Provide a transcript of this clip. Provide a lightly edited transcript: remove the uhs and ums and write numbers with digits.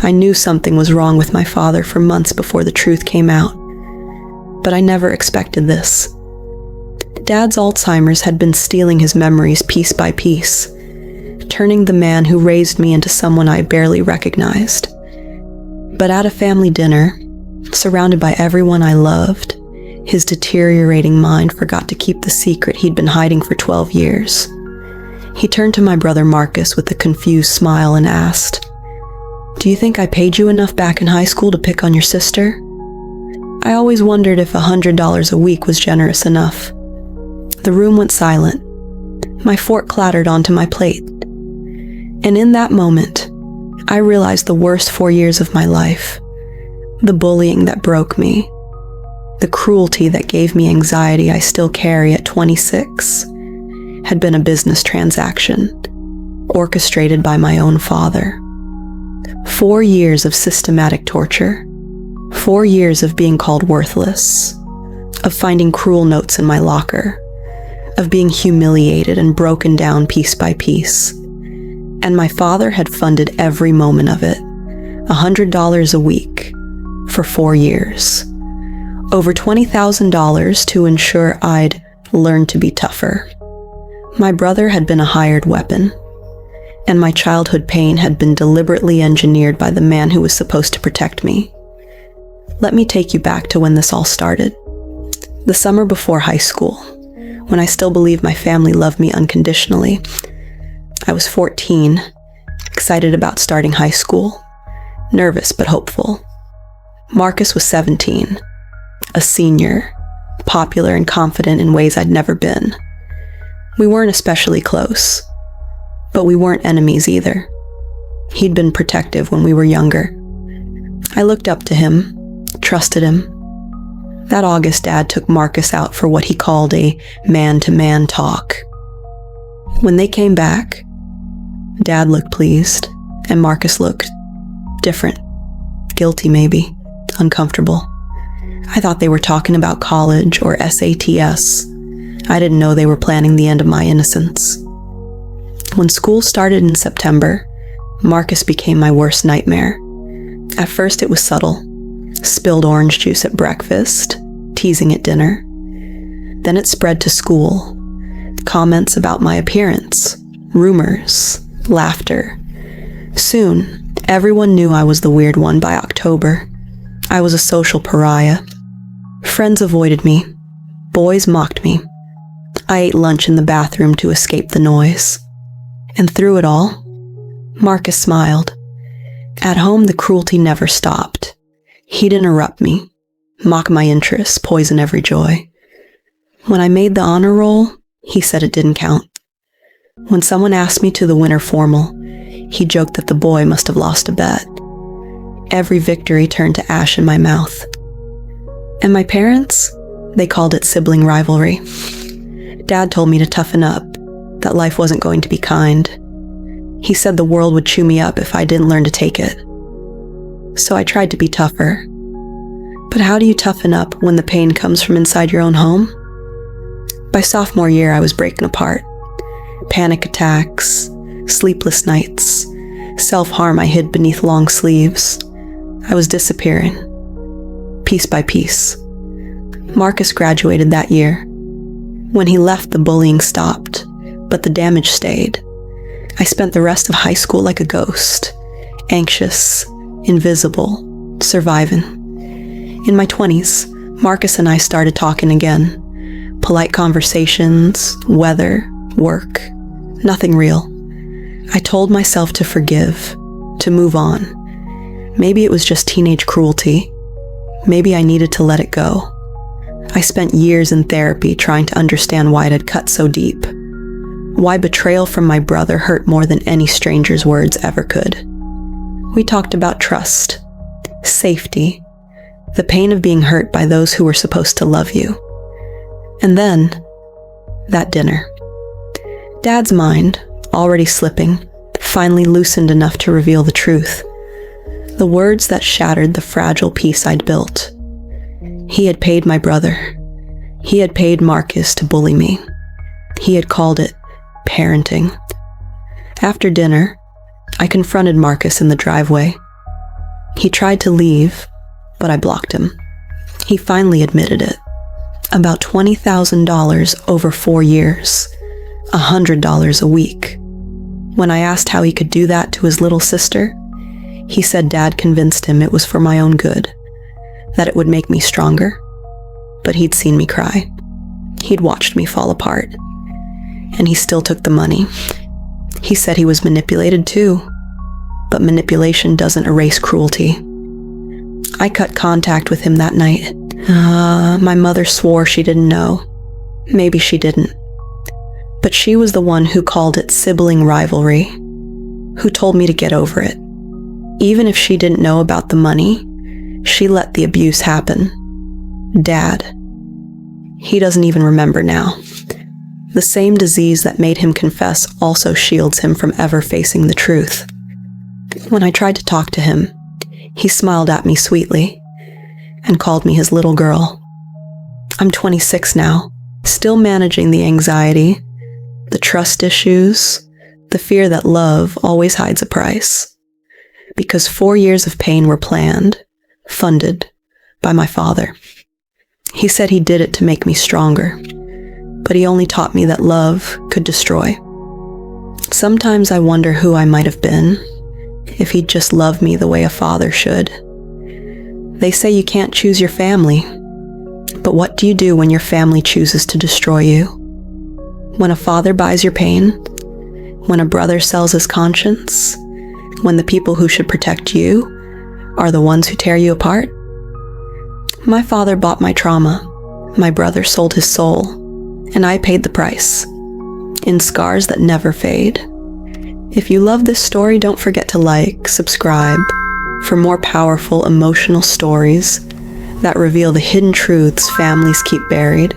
I knew something was wrong with my father for months before the truth came out, but I never expected this. Dad's Alzheimer's had been stealing his memories piece by piece, turning the man who raised me into someone I barely recognized. But at a family dinner, surrounded by everyone I loved, his deteriorating mind forgot to keep the secret he'd been hiding for 12 years. He turned to my brother Marcus with a confused smile and asked, "Do you think I paid you enough back in high school to pick on your sister?" I always wondered if $100 a week was generous enough. The room went silent. My fork clattered onto my plate. And in that moment, I realized the worst 4 years of my life, the bullying that broke me, the cruelty that gave me anxiety I still carry at 26, had been a business transaction, orchestrated by my own father. 4 years of systematic torture, 4 years of being called worthless, of finding cruel notes in my locker, of being humiliated and broken down piece by piece. And my father had funded every moment of it, $100 a week, for 4 years. Over $20,000 to ensure I'd learn to be tougher. My brother had been a hired weapon, and my childhood pain had been deliberately engineered by the man who was supposed to protect me. Let me take you back to when this all started. The summer before high school, when I still believed my family loved me unconditionally. I was 14, excited about starting high school, nervous but hopeful. Marcus was 17, a senior, popular and confident in ways I'd never been. We weren't especially close, but we weren't enemies either. He'd been protective when we were younger. I looked up to him, trusted him. That August, Dad took Marcus out for what he called a man-to-man talk. When they came back, Dad looked pleased, and Marcus looked different. Guilty, maybe. Uncomfortable. I thought they were talking about college or SATs. I didn't know they were planning the end of my innocence. When school started in September, Marcus became my worst nightmare. At first it was subtle. Spilled orange juice at breakfast, teasing at dinner. Then it spread to school. Comments about my appearance, rumors, laughter. Soon, everyone knew I was the weird one by October. I was a social pariah. Friends avoided me. Boys mocked me. I ate lunch in the bathroom to escape the noise. And through it all, Marcus smiled. At home, the cruelty never stopped. He'd interrupt me, mock my interests, poison every joy. When I made the honor roll, he said it didn't count. When someone asked me to the winter formal, he joked that the boy must have lost a bet. Every victory turned to ash in my mouth. And my parents? They called it sibling rivalry. Dad told me to toughen up, that life wasn't going to be kind. He said the world would chew me up if I didn't learn to take it. So I tried to be tougher. But how do you toughen up when the pain comes from inside your own home? By sophomore year, I was breaking apart. Panic attacks, sleepless nights, self-harm I hid beneath long sleeves. I was disappearing, piece by piece. Marcus graduated that year. When he left, the bullying stopped, but the damage stayed. I spent the rest of high school like a ghost, anxious, invisible, surviving. In my 20s, Marcus and I started talking again. Polite conversations, weather, work, nothing real. I told myself to forgive, to move on. Maybe it was just teenage cruelty. Maybe I needed to let it go. I spent years in therapy trying to understand why it had cut so deep. Why betrayal from my brother hurt more than any stranger's words ever could. We talked about trust, safety, the pain of being hurt by those who were supposed to love you. And then, that dinner. Dad's mind, already slipping, finally loosened enough to reveal the truth. The words that shattered the fragile peace I'd built. He had paid my brother. He had paid Marcus to bully me. He had called it parenting. After dinner, I confronted Marcus in the driveway. He tried to leave, but I blocked him. He finally admitted it. About $20,000 over 4 years. $100 a week. When I asked how he could do that to his little sister, he said Dad convinced him it was for my own good, that it would make me stronger. But he'd seen me cry. He'd watched me fall apart. And he still took the money. He said he was manipulated too. But manipulation doesn't erase cruelty. I cut contact with him that night. My mother swore she didn't know. Maybe she didn't. But she was the one who called it sibling rivalry, who told me to get over it. Even if she didn't know about the money, she let the abuse happen. Dad. He doesn't even remember now. The same disease that made him confess also shields him from ever facing the truth. When I tried to talk to him, he smiled at me sweetly and called me his little girl. I'm 26 now, still managing the anxiety, the trust issues, the fear that love always hides a price. Because 4 years of pain were planned, funded by my father. He said he did it to make me stronger, but he only taught me that love could destroy. Sometimes I wonder who I might have been if he'd just loved me the way a father should. They say you can't choose your family, but what do you do when your family chooses to destroy you? When a father buys your pain? When a brother sells his conscience? When the people who should protect you are the ones who tear you apart? My father bought my trauma. My brother sold his soul, and I paid the price, in scars that never fade. If you love this story, don't forget to like, subscribe, for more powerful emotional stories that reveal the hidden truths families keep buried.